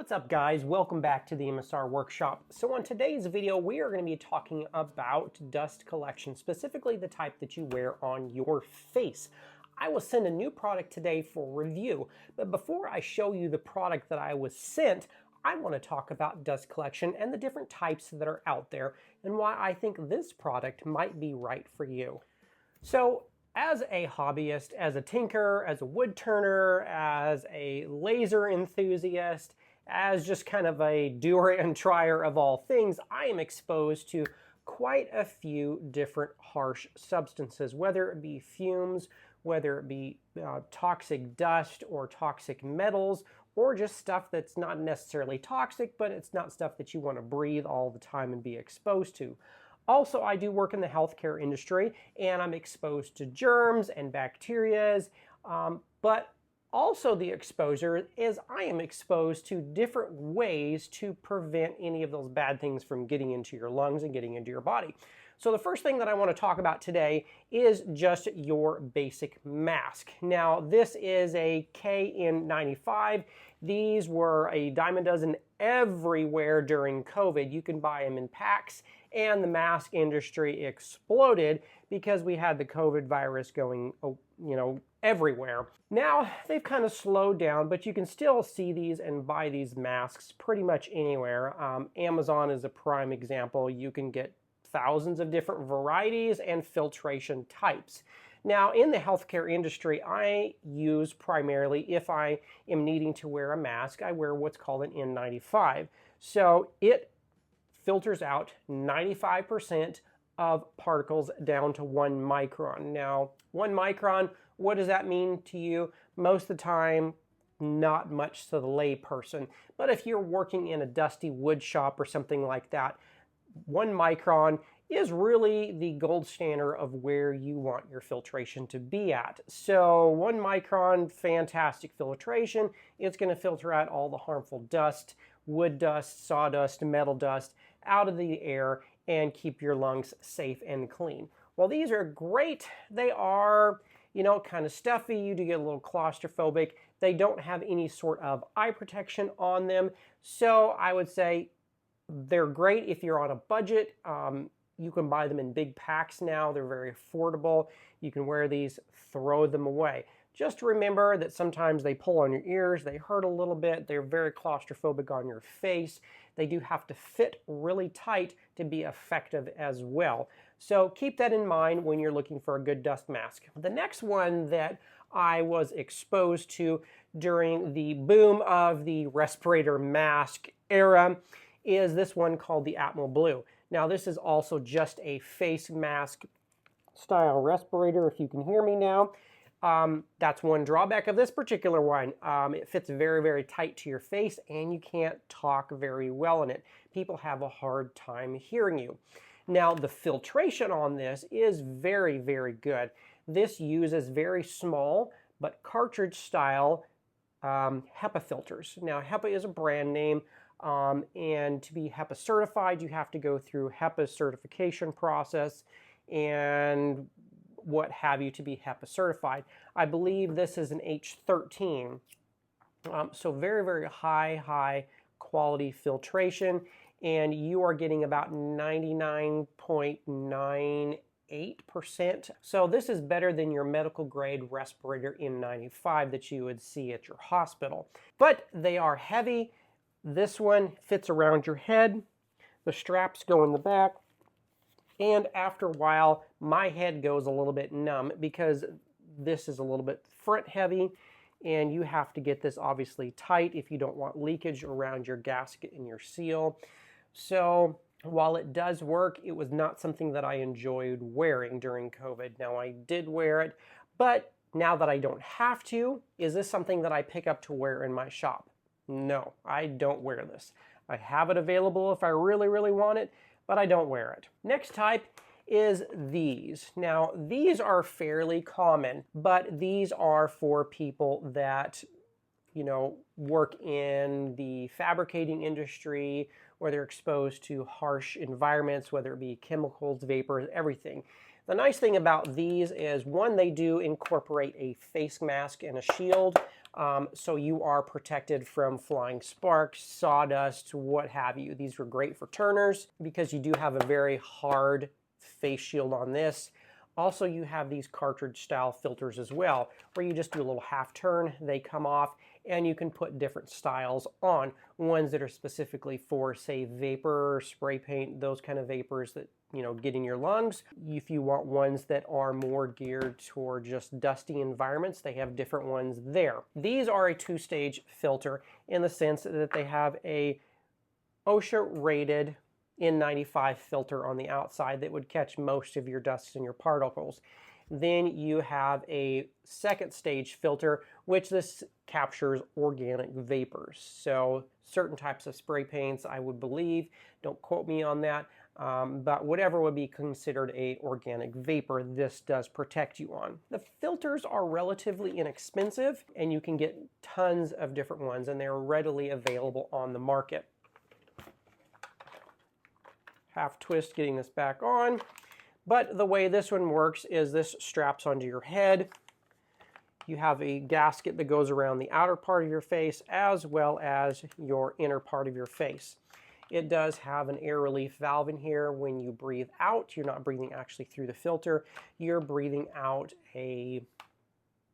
What's up, guys? Welcome back to the MSR Workshop. So on today's video, we are going to be talking about dust collection, specifically the type that you wear on your face. I will send a new product today for review, but before I show you the product that I was sent, I want to talk about dust collection and the different types that are out there and why I think this product might be right for you. So as a hobbyist, as a tinker, as a wood turner, as a laser enthusiast, as just kind of a doer and trier of all things, I am exposed to quite a few different harsh substances, whether it be fumes, whether it be toxic dust or toxic metals, or just stuff that's not necessarily toxic, but it's not stuff that you want to breathe all the time and be exposed to. Also, I do work in the healthcare industry, and I'm exposed to germs and bacteria, but also the exposure is I am exposed to different ways to prevent any of those bad things from getting into your lungs and getting into your body. So the first thing that I want to talk about today is just your basic mask. Now, this is a KN95. These were a dime a dozen everywhere during COVID. You can buy them in packs, and the mask industry exploded because we had the COVID virus going, everywhere. Now, they've kind of slowed down, but you can still see these and buy these masks pretty much anywhere. Amazon is a prime example. You can get thousands of different varieties and filtration types. Now, in the healthcare industry, I use primarily, if I am needing to wear a mask, I wear what's called an N95. So it filters out 95% of particles down to 1 micron. Now, 1 micron, what does that mean to you? Most of the time, not much to the lay person. But if you're working in a dusty wood shop or something like that, 1 micron is really the gold standard of where you want your filtration to be at. So 1 micron, fantastic filtration. It's going to filter out all the harmful dust, wood dust, sawdust, metal dust out of the air and keep your lungs safe and clean. Well, these are great. They are, kind of stuffy. You do get a little claustrophobic. They don't have any sort of eye protection on them. So I would say they're great if you're on a budget. You can buy them in big packs now. They're very affordable. You can wear these, throw them away. Just remember that sometimes they pull on your ears, they hurt a little bit, they're very claustrophobic on your face. They do have to fit really tight to be effective as well. So keep that in mind when you're looking for a good dust mask. The next one that I was exposed to during the boom of the respirator mask era is this one called the Atmo Blue. Now, this is also just a face mask style respirator, if you can hear me now. That's one drawback of this particular one. It fits very, very tight to your face, and you can't talk very well in it. People have a hard time hearing you. Now, the filtration on this is very, very good. This uses very small but cartridge style HEPA filters. Now, HEPA is a brand name. And to be HEPA certified, you have to go through HEPA certification process and what have you to be HEPA certified. I believe this is an H13. So very, very high quality filtration, and you are getting about 99.98%. So this is better than your medical grade respirator N95 that you would see at your hospital. But they are heavy. This one fits around your head, the straps go in the back, and after a while, my head goes a little bit numb because this is a little bit front heavy, and you have to get this obviously tight if you don't want leakage around your gasket and your seal. So while it does work, it was not something that I enjoyed wearing during COVID. Now, I did wear it, but now that I don't have to, is this something that I pick up to wear in my shop? No, I don't wear this. I have it available if I really, really want it, but I don't wear it. Next type is these. Now, these are fairly common, but these are for people that, work in the fabricating industry, where they're exposed to harsh environments, whether it be chemicals, vapors, everything. The nice thing about these is, one, they do incorporate a face mask and a shield. So you are protected from flying sparks, sawdust, what have you. These were great for turners because you do have a very hard face shield on this. Also, you have these cartridge style filters as well, where you just do a little half turn, they come off, and you can put different styles on. Ones that are specifically for, say, vapor, spray paint, those kind of vapors that, you know, get in your lungs. If you want ones that are more geared toward just dusty environments, they have different ones there. These are a two-stage filter in the sense that they have a OSHA rated N95 filter on the outside that would catch most of your dust and your particles. Then you have a second stage filter, which this captures organic vapors. So certain types of spray paints, I would believe, don't quote me on that, but whatever would be considered a organic vapor, this does protect you on. The filters are relatively inexpensive, and you can get tons of different ones, and they're readily available on the market. Half twist getting this back on. But the way this one works is this straps onto your head. You have a gasket that goes around the outer part of your face as well as your inner part of your face. It does have an air relief valve in here. When you breathe out, you're not breathing actually through the filter. You're breathing out a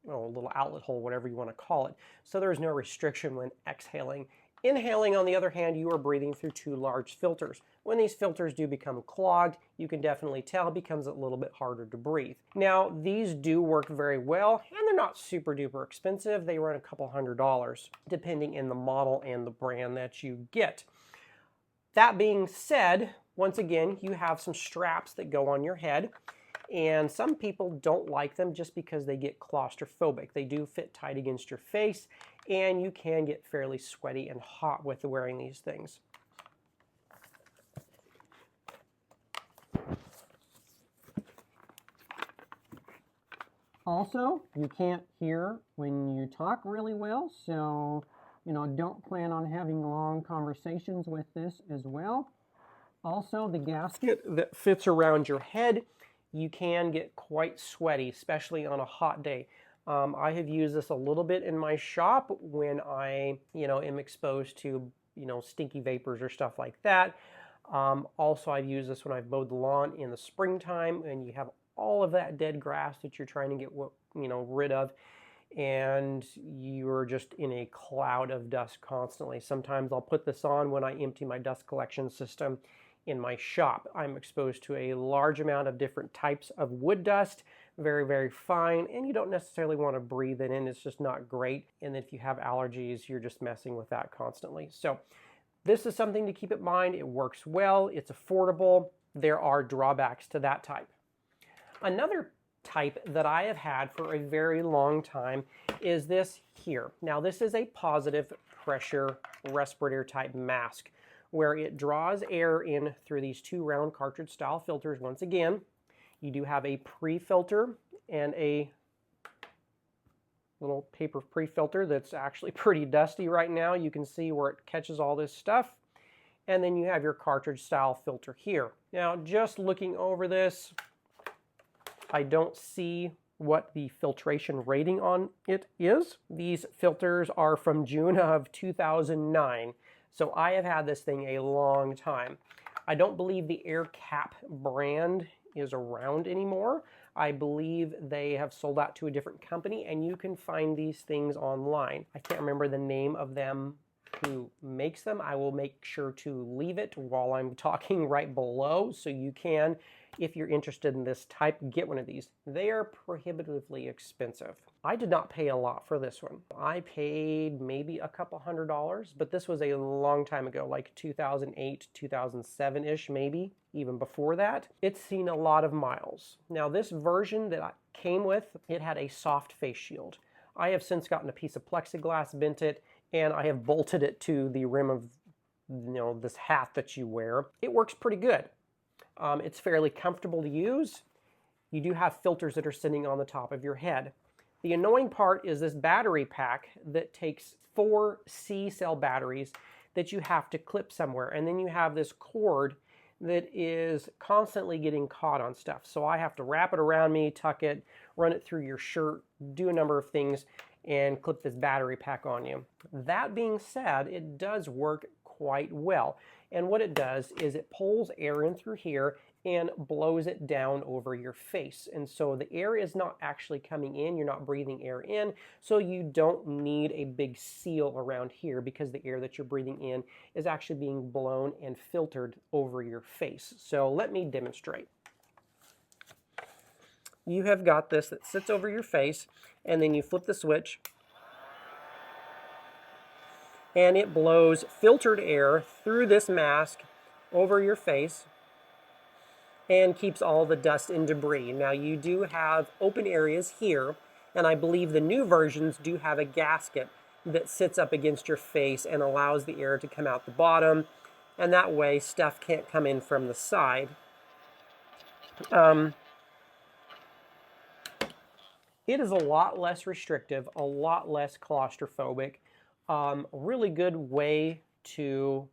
little outlet hole, whatever you want to call it. So there's no restriction when exhaling. Inhaling, on the other hand, you are breathing through two large filters. When these filters do become clogged, you can definitely tell it becomes a little bit harder to breathe. Now, these do work very well, and they're not super duper expensive. They run a couple $100s, depending in the model and the brand that you get. That being said, once again, you have some straps that go on your head, and some people don't like them just because they get claustrophobic. They do fit tight against your face, and you can get fairly sweaty and hot with wearing these things. Also, you can't hear when you talk really well, so don't plan on having long conversations with this as well. Also, the gasket that fits around your head, you can get quite sweaty, especially on a hot day. I have used this a little bit in my shop when I, am exposed to, stinky vapors or stuff like that. Also, I've used this when I've mowed the lawn in the springtime, and you have all of that dead grass that you're trying to get, rid of, and you're just in a cloud of dust constantly. Sometimes I'll put this on when I empty my dust collection system in my shop. I'm exposed to a large amount of different types of wood dust, very, very fine, and you don't necessarily want to breathe it in. It's just not great. And if you have allergies, you're just messing with that constantly. So this is something to keep in mind. It works well. It's affordable. There are drawbacks to that type. Another type that I have had for a very long time is this here. Now, this is a positive pressure respirator type mask where it draws air in through these two round cartridge style filters. Once again, you do have a pre-filter and a little paper pre-filter that's actually pretty dusty right now. You can see where it catches all this stuff. And then you have your cartridge style filter here. Now, just looking over this, I don't see what the filtration rating on it is. These filters are from June of 2009. So I have had this thing a long time. I don't believe the AirCap brand is around anymore. I believe they have sold out to a different company, and you can find these things online. I can't remember the name of them who makes them. I will make sure to leave it while I'm talking right below, so you can, if you're interested in this type, get one of these. They are prohibitively expensive. I did not pay a lot for this one. I paid maybe a couple $100s, but this was a long time ago, like 2008, 2007-ish, maybe even before that. It's seen a lot of miles. Now, this version that I came with, it had a soft face shield. I have since gotten a piece of plexiglass, bent it, and I have bolted it to the rim of, this hat that you wear. It works pretty good. It's fairly comfortable to use. You do have filters that are sitting on the top of your head. The annoying part is this battery pack that takes 4 C-cell batteries that you have to clip somewhere. And then you have this cord that is constantly getting caught on stuff. So I have to wrap it around me, tuck it, run it through your shirt, do a number of things. and clip this battery pack on you. That being said, it does work quite well. And what it does is it pulls air in through here and blows it down over your face. And so the air is not actually coming in, you're not breathing air in, so you don't need a big seal around here because the air that you're breathing in is actually being blown and filtered over your face. So let me demonstrate. You have got this that sits over your face, and then you flip the switch, and it blows filtered air through this mask over your face and keeps all the dust and debris. Now you do have open areas here, and I believe the new versions do have a gasket that sits up against your face and allows the air to come out the bottom, and that way stuff can't come in from the side. It is a lot less restrictive, a lot less claustrophobic, really good way to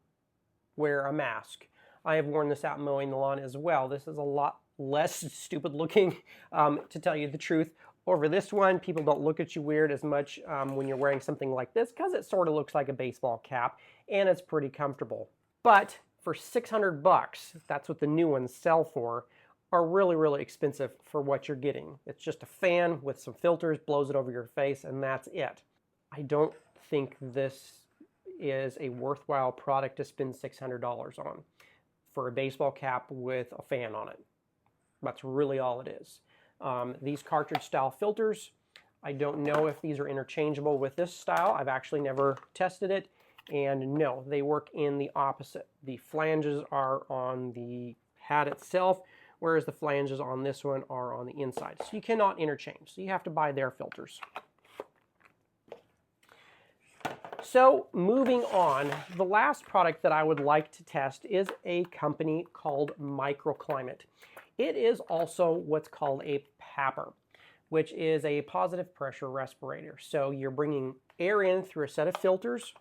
wear a mask. I have worn this out mowing the lawn as well. This is a lot less stupid looking, to tell you the truth. Over this one, people don't look at you weird as much when you're wearing something like this because it sort of looks like a baseball cap and it's pretty comfortable. But for 600 bucks, that's what the new ones sell for, are really, really expensive for what you're getting. It's just a fan with some filters, blows it over your face, and that's it. I don't think this is a worthwhile product to spend $600 on for a baseball cap with a fan on it. That's really all it is. These cartridge style filters, I don't know if these are interchangeable with this style. I've actually never tested it, and no, they work in the opposite. The flanges are on the hat itself, whereas the flanges on this one are on the inside. So you cannot interchange, so you have to buy their filters. So moving on, the last product that I would like to test is a company called MicroClimate. It is also what's called a PAPR, which is a positive pressure respirator. So you're bringing air in through a set of filters,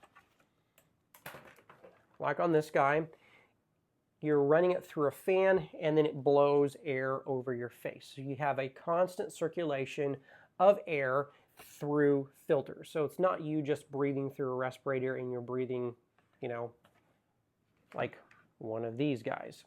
like on this guy. You're running it through a fan, and then it blows air over your face. So you have a constant circulation of air through filters. So it's not you just breathing through a respirator and you're breathing, you know, like one of these guys.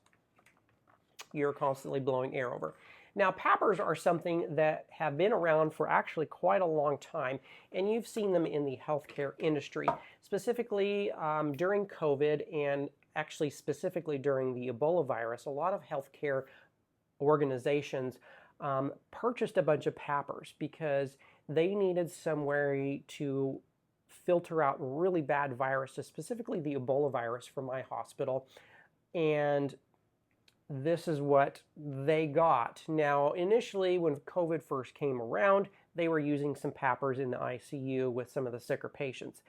You're constantly blowing air over. Now, PAPRs are something that have been around for actually quite a long time, and you've seen them in the healthcare industry, specifically during COVID, and actually specifically during the Ebola virus. A lot of healthcare organizations purchased a bunch of PAPRs because they needed somewhere to filter out really bad viruses, specifically the Ebola virus from my hospital. And this is what they got. Now, initially, when COVID first came around, they were using some PAPRs in the ICU with some of the sicker patients.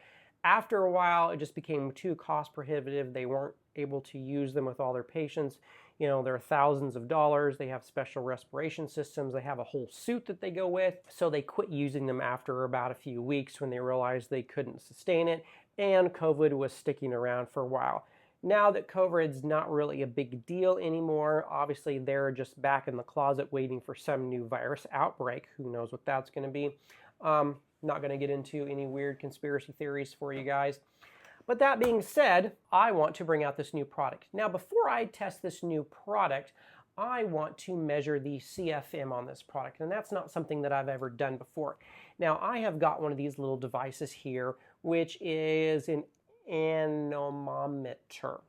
After a while, it just became too cost prohibitive. They weren't able to use them with all their patients. You know, they're thousands of dollars. They have special respiration systems. They have a whole suit that they go with. So they quit using them after about a few weeks when they realized they couldn't sustain it, and COVID was sticking around for a while. Now that COVID's not really a big deal anymore, obviously they're just back in the closet waiting for some new virus outbreak. Who knows what that's going to be. Not going to get into any weird conspiracy theories for you guys. But that being said, I want to bring out this new product. Now, before I test this new product, I want to measure the CFM on this product, and that's not something that I've ever done before. Now, I have got one of these little devices here, which is an anemometer,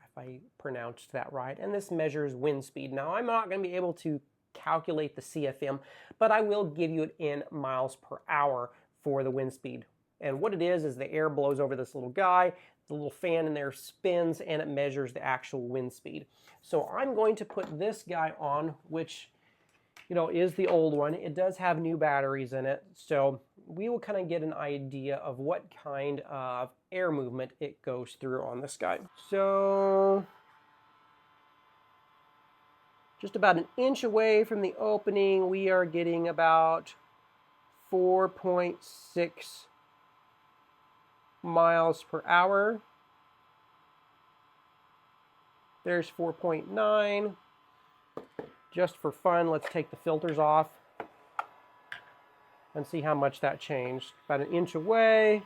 if I pronounced that right, and this measures wind speed. Now, I'm not going to be able to calculate the CFM, but I will give you it in miles per hour for the wind speed. And what it is the air blows over this little guy, the little fan in there spins, and it measures the actual wind speed. So I'm going to put this guy on, which, you know, is the old one. It does have new batteries in it, so we will kind of get an idea of what kind of air movement it goes through on this guy. So just about an inch away from the opening, we are getting about 4.6 miles per hour. There's 4.9. Just for fun, let's take the filters off. and see how much that changed. About an inch away,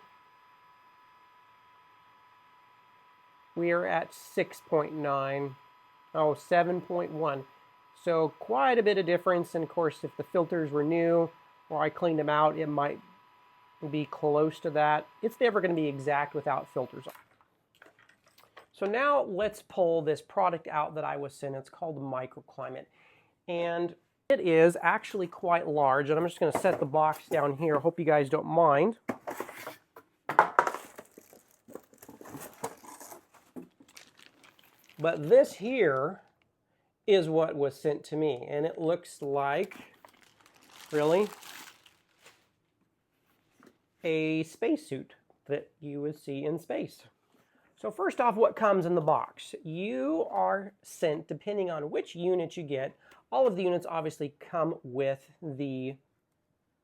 we are at 6.9, oh, 7.1. So quite a bit of difference, and of course if the filters were new or I cleaned them out, it might be close to that. It's never going to be exact without filters on. So now let's pull this product out that I was sent. It's called MicroClimate, and it is actually quite large, and I'm just going to set the box down here. I hope you guys don't mind. But this here is what was sent to me, and it looks like, really, a spacesuit that you would see in space. So first off, what comes in the box? You are sent, depending on which unit you get, all of the units obviously come with the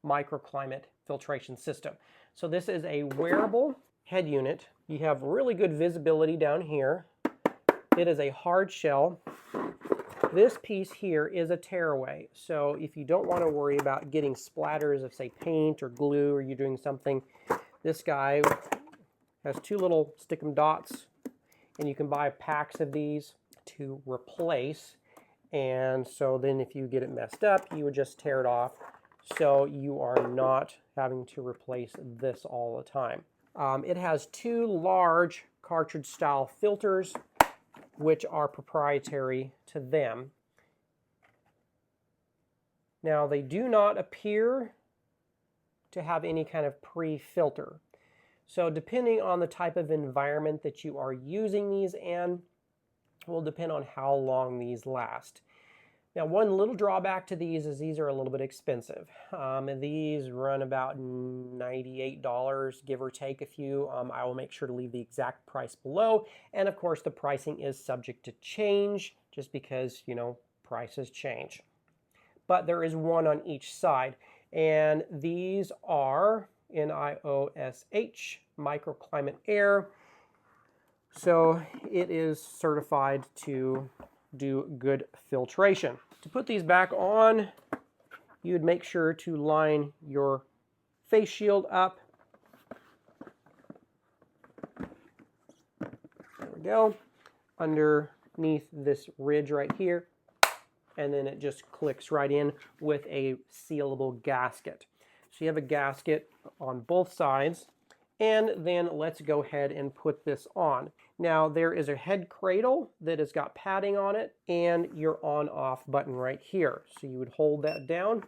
microclimate filtration system. So this is a wearable head unit. You have really good visibility down here. It is a hard shell. This piece here is a tearaway. So if you don't want to worry about getting splatters of, say, paint or glue, or you're doing something, this guy has two little stick-em dots, and you can buy packs of these to replace. And so then if you get it messed up, you would just tear it off, so you are not having to replace this all the time. It has two large cartridge-style filters, which are proprietary to them. Now, they do not appear to have any kind of pre-filter. So depending on the type of environment that you are using these in, will depend on how long these last. Now, one little drawback to these is these are a little bit expensive. These run about $98, give or take a few. I will make sure to leave the exact price below. And of course, the pricing is subject to change just because, you know, prices change. But there is one on each side. And these are NIOSH MicroClimate Air. So it is certified to do good filtration. To put these back on, you would make sure to line your face shield up. There we go. Underneath this ridge right here. And then it just clicks right in with a sealable gasket. So you have a gasket on both sides. And then let's go ahead and put this on. Now there is a head cradle that has got padding on it and your on-off button right here. So you would hold that down.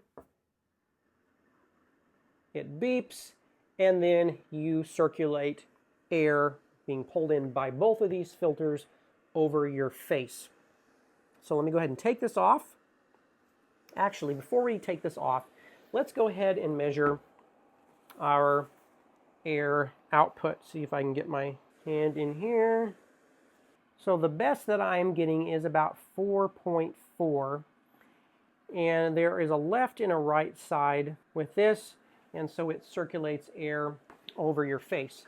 It beeps, and then you circulate air being pulled in by both of these filters over your face. So let me go ahead and take this off. Actually, before we take this off, let's go ahead and measure our air output. See if I can get my hand in here. So the best that I am getting is about 4.4, and there is a left and a right side with this, and so it circulates air over your face.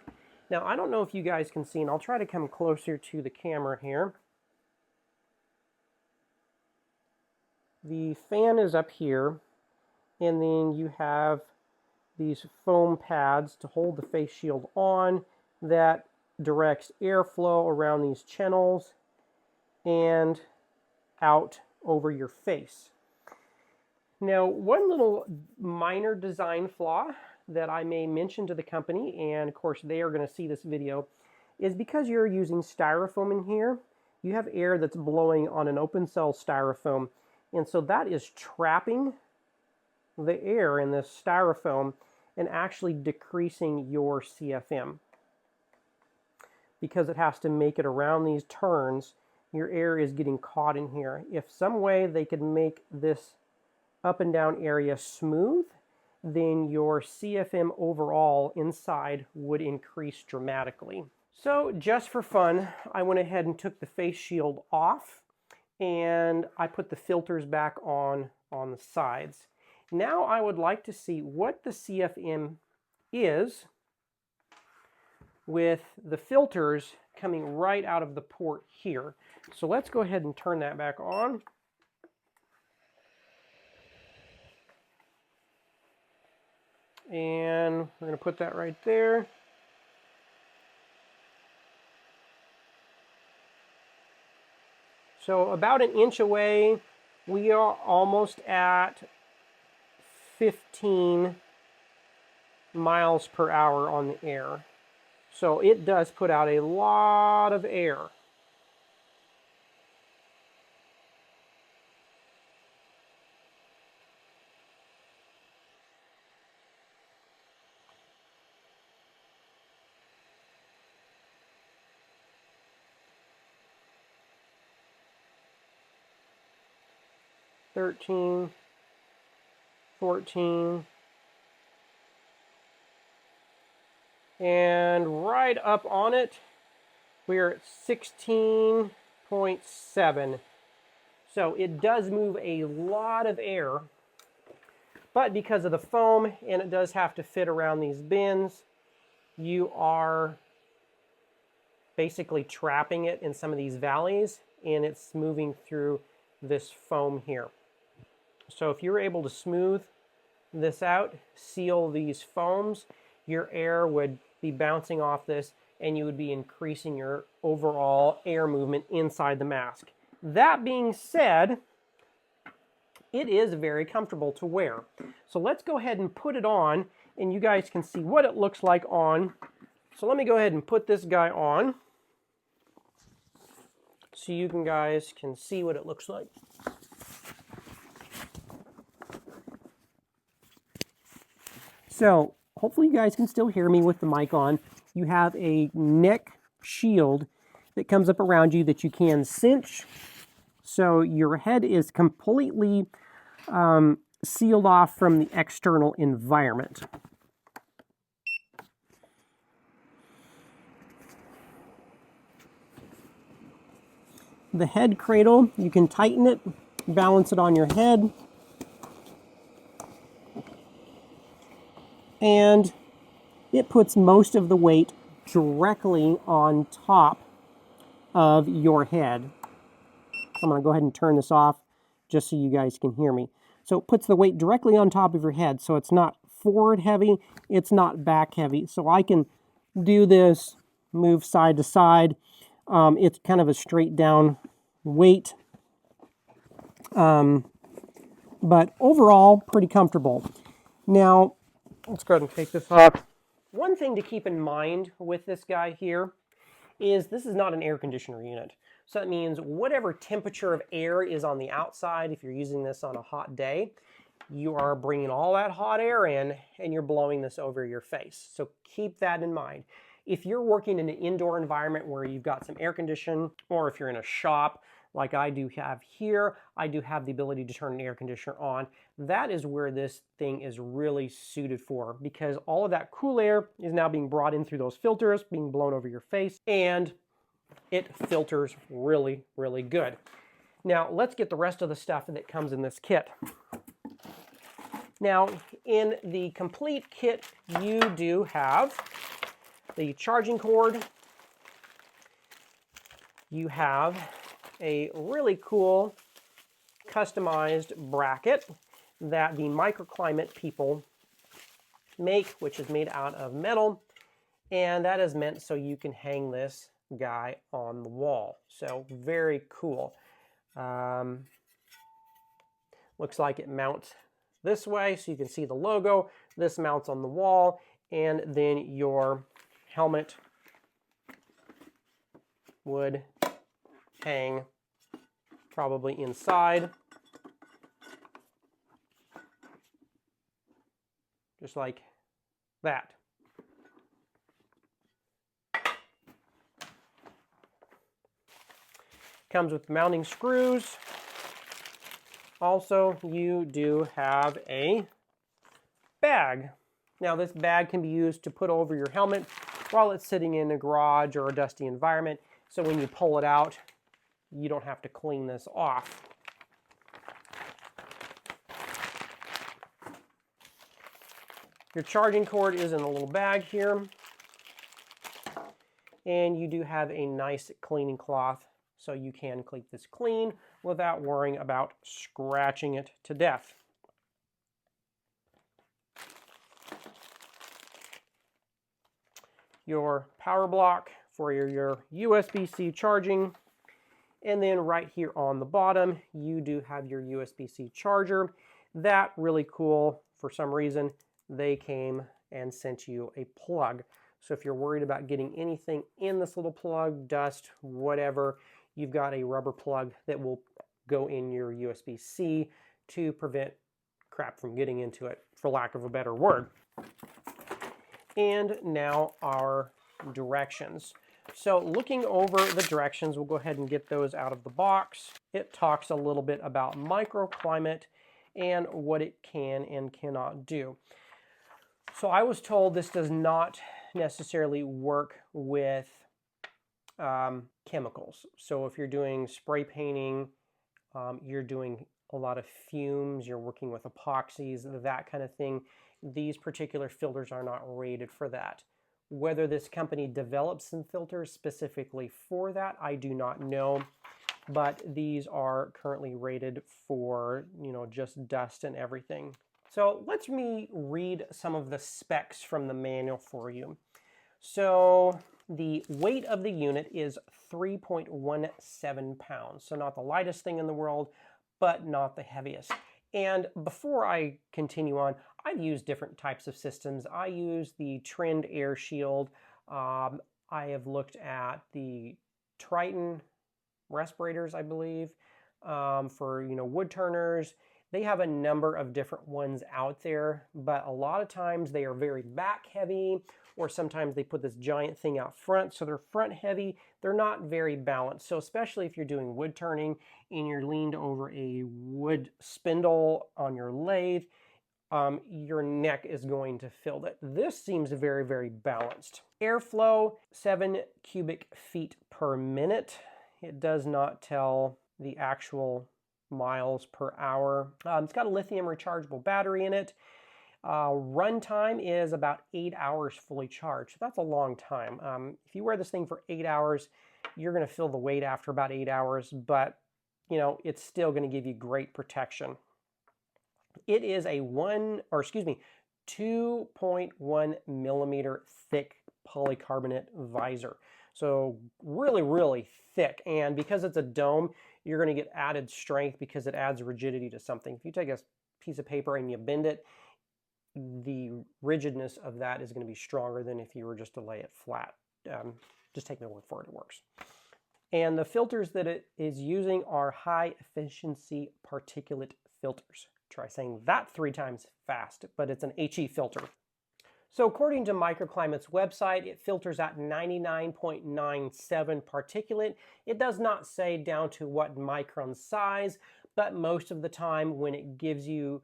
Now I don't know if you guys can see, and I'll try to come closer to the camera here. The fan is up here, and then you have these foam pads to hold the face shield on that directs airflow around these channels and out over your face. Now, one little minor design flaw that I may mention to the company, and of course they are going to see this video, is because you're using styrofoam in here, you have air that's blowing on an open cell styrofoam, and so that is trapping the air in this styrofoam and actually decreasing your CFM. Because it has to make it around these turns, your air is getting caught in here. If some way they could make this up and down area smooth, then your CFM overall inside would increase dramatically. So just for fun, I went ahead and took the face shield off, and I put the filters back on the sides. Now I would like to see what the CFM is with the filters coming right out of the port here. So let's go ahead and turn that back on. And we're going to put that right there. So about an inch away, we are almost at 15 miles per hour on the air. So it does put out a lot of air. $13, $14, and right up on it, we're at 16.7. So it does move a lot of air, but because of the foam, and it does have to fit around these bins, you are basically trapping it in some of these valleys, and it's moving through this foam here. So if you're able to smooth this out, seal these foams, your air would be bouncing off this, and you would be increasing your overall air movement inside the mask. That being said, it is very comfortable to wear. So let's go ahead and put it on, and you guys can see what it looks like on. So let me go ahead and put this guy on so you guys can see what it looks like. So hopefully you guys can still hear me with the mic on. You have a neck shield that comes up around you that you can cinch. So your head is completely sealed off from the external environment. The head cradle, you can tighten it, balance it on your head, and it puts most of the weight directly on top of your head. I'm going to go ahead and turn this off just so you guys can hear me. So it puts the weight directly on top of your head, so it's not forward heavy, it's not back heavy. So I can do this, move side to side. It's kind of a straight down weight, but overall pretty comfortable. Now, let's go ahead and take this off. One thing to keep in mind with this guy here is this is not an air conditioner unit. So that means whatever temperature of air is on the outside, if you're using this on a hot day, you are bringing all that hot air in and you're blowing this over your face. So keep that in mind. If you're working in an indoor environment where you've got some air conditioning, or if you're in a shop like I do have here, I do have the ability to turn an air conditioner on. That is where this thing is really suited for, because all of that cool air is now being brought in through those filters, being blown over your face, and it filters really, really good. Now, let's get the rest of the stuff that comes in this kit. Now, in the complete kit, you do have the charging cord. You have a really cool customized bracket that the MicroClimate people make, which is made out of metal, and that is meant so you can hang this guy on the wall. So very cool. Looks like it mounts this way so you can see the logo. This mounts on the wall, and then your helmet would hang probably inside, just like that. Comes with mounting screws. Also, you do have a bag. Now, this bag can be used to put over your helmet while it's sitting in a garage or a dusty environment. So when you pull it out, you don't have to clean this off. Your charging cord is in a little bag here. And you do have a nice cleaning cloth, so you can keep this clean without worrying about scratching it to death. your power block for your USB-C charging. And then right here on the bottom, you do have your USB-C charger. That really cool. For some reason, they came and sent you a plug. So if you're worried about getting anything in this little plug, dust, whatever, you've got a rubber plug that will go in your USB-C to prevent crap from getting into it, for lack of a better word. And now our directions. So looking over the directions, we'll go ahead and get those out of the box. It talks a little bit about microclimate and what it can and cannot do. So I was told this does not necessarily work with chemicals. So if you're doing spray painting, you're doing a lot of fumes, you're working with epoxies, that kind of thing, these particular filters are not rated for that. Whether this company develops some filters specifically for that, I do not know, but these are currently rated for, just dust and everything. So let me read some of the specs from the manual for you. So the weight of the unit is 3.17 pounds. So not the lightest thing in the world, but not the heaviest. And before I continue on, I've used different types of systems. I use the Trend Air Shield. I have looked at the Triton respirators, I believe, for wood turners. They have a number of different ones out there, but a lot of times they are very back heavy, or sometimes they put this giant thing out front, so they're front heavy. They're not very balanced. So especially if you're doing wood turning and you're leaned over a wood spindle on your lathe, your neck is going to feel that. This seems very, very balanced. Airflow, 7 cubic feet per minute. It does not tell the actual miles per hour. It's got a lithium rechargeable battery in it. Runtime is about 8 hours fully charged. So that's a long time. If you wear this thing for 8 hours, you're going to feel the weight after about 8 hours, but it's still going to give you great protection. It is a 2.1 millimeter thick polycarbonate visor. So really, really thick. And because it's a dome, you're going to get added strength because it adds rigidity to something. If you take a piece of paper and you bend it, the rigidness of that is going to be stronger than if you were just to lay it flat. Just take my word for it, it works. And the filters that it is using are high efficiency particulate filters. Try saying that 3 times fast, but it's an HE filter. So according to MicroClimate's website, it filters out 99.97 particulate. It does not say down to what micron size, but most of the time when it gives you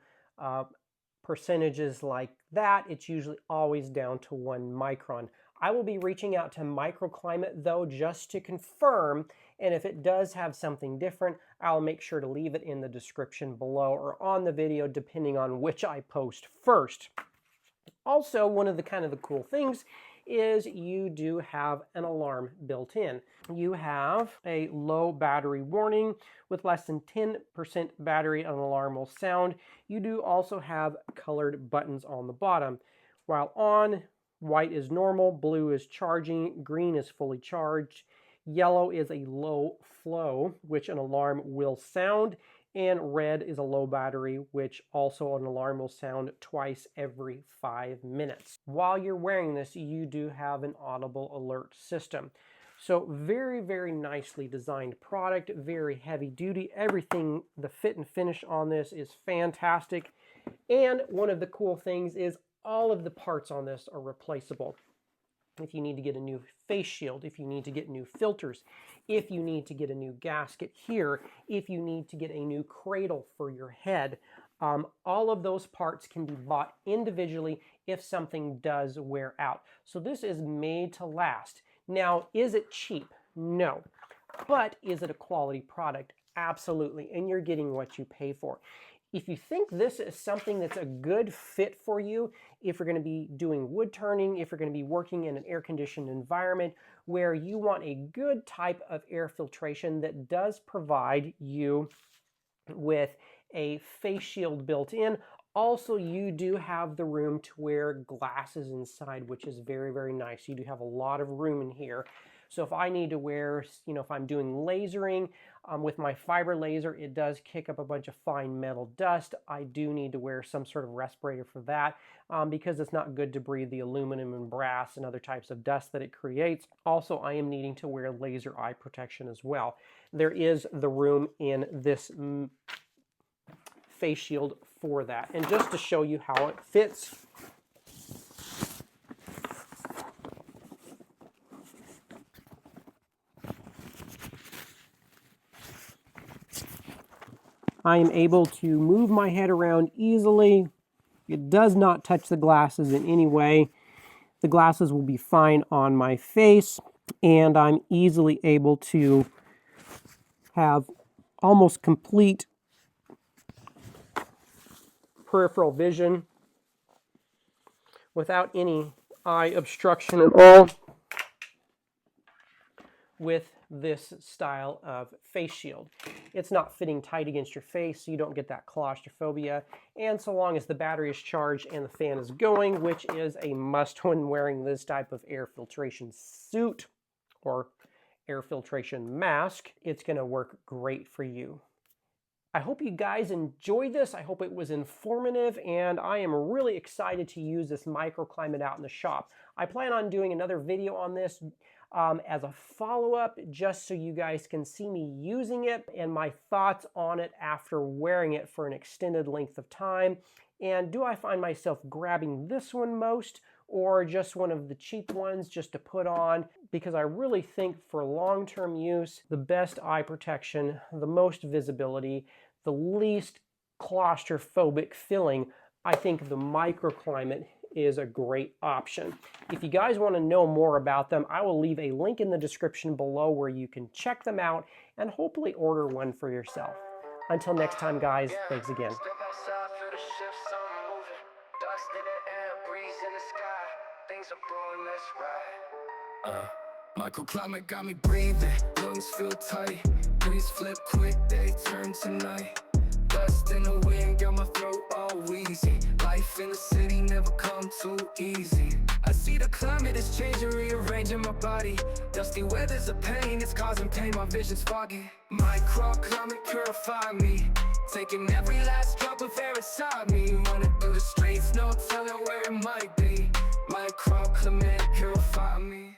percentages like that, it's usually always down to 1 micron. I will be reaching out to MicroClimate though, just to confirm, and if it does have something different, I'll make sure to leave it in the description below or on the video, depending on which I post first. Also, one of the the cool things is you do have an alarm built in. You have a low battery warning with less than 10% battery, an alarm will sound. You do also have colored buttons on the bottom. While on, white is normal, blue is charging, green is fully charged, yellow is a low flow, which an alarm will sound, and red is a low battery, which also an alarm will sound twice every 5 minutes. While you're wearing this, you do have an audible alert system. So very, very nicely designed product, very heavy duty. Everything, the fit and finish on this is fantastic. And one of the cool things is all of the parts on this are replaceable. If you need to get a new face shield, if you need to get new filters, if you need to get a new gasket here, if you need to get a new cradle for your head, all of those parts can be bought individually if something does wear out. So this is made to last. Now, is it cheap? No. But is it a quality product? Absolutely. And you're getting what you pay for. If you think this is something that's a good fit for you, if you're going to be doing wood turning, if you're going to be working in an air-conditioned environment where you want a good type of air filtration that does provide you with a face shield built in, Also, you do have the room to wear glasses inside, which is very, very nice. You do have a lot of room in here. So if I need to wear, if I'm doing lasering with my fiber laser, it does kick up a bunch of fine metal dust. I do need to wear some sort of respirator for that because it's not good to breathe the aluminum and brass and other types of dust that it creates. Also, I am needing to wear laser eye protection as well. There is the room in this face shield for that. And just to show you how it fits, I am able to move my head around easily. It does not touch the glasses in any way. The glasses will be fine on my face, and I'm easily able to have almost complete peripheral vision without any eye obstruction at all with this style of face shield. It's not fitting tight against your face, so you don't get that claustrophobia. And so long as the battery is charged and the fan is going, which is a must when wearing this type of air filtration suit or air filtration mask, it's going to work great for you. I hope you guys enjoyed this. I hope it was informative, and I am really excited to use this microclimate out in the shop. I plan on doing another video on this as a follow-up, just so you guys can see me using it and my thoughts on it after wearing it for an extended length of time. And do I find myself grabbing this one most, or just one of the cheap ones just to put on? Because I really think for long-term use, the best eye protection, the most visibility, the least claustrophobic feeling, I think the microclimate is a great option. If you guys want to know more about them, I will leave a link in the description below where you can check them out and hopefully order one for yourself. Until next time, guys, thanks again. Microclimate got me breathing, lungs feel tight. Breeze flip quick, they turn to night. Dust in the wind, got my throat all wheezy. Life in the city never come too easy. I see the climate is changing, rearranging my body. Dusty weather's a pain, it's causing pain, my vision's foggy. Microclimate purify me, taking every last drop of air inside me. Running through the streets, no telling where it might be. Microclimate purify me.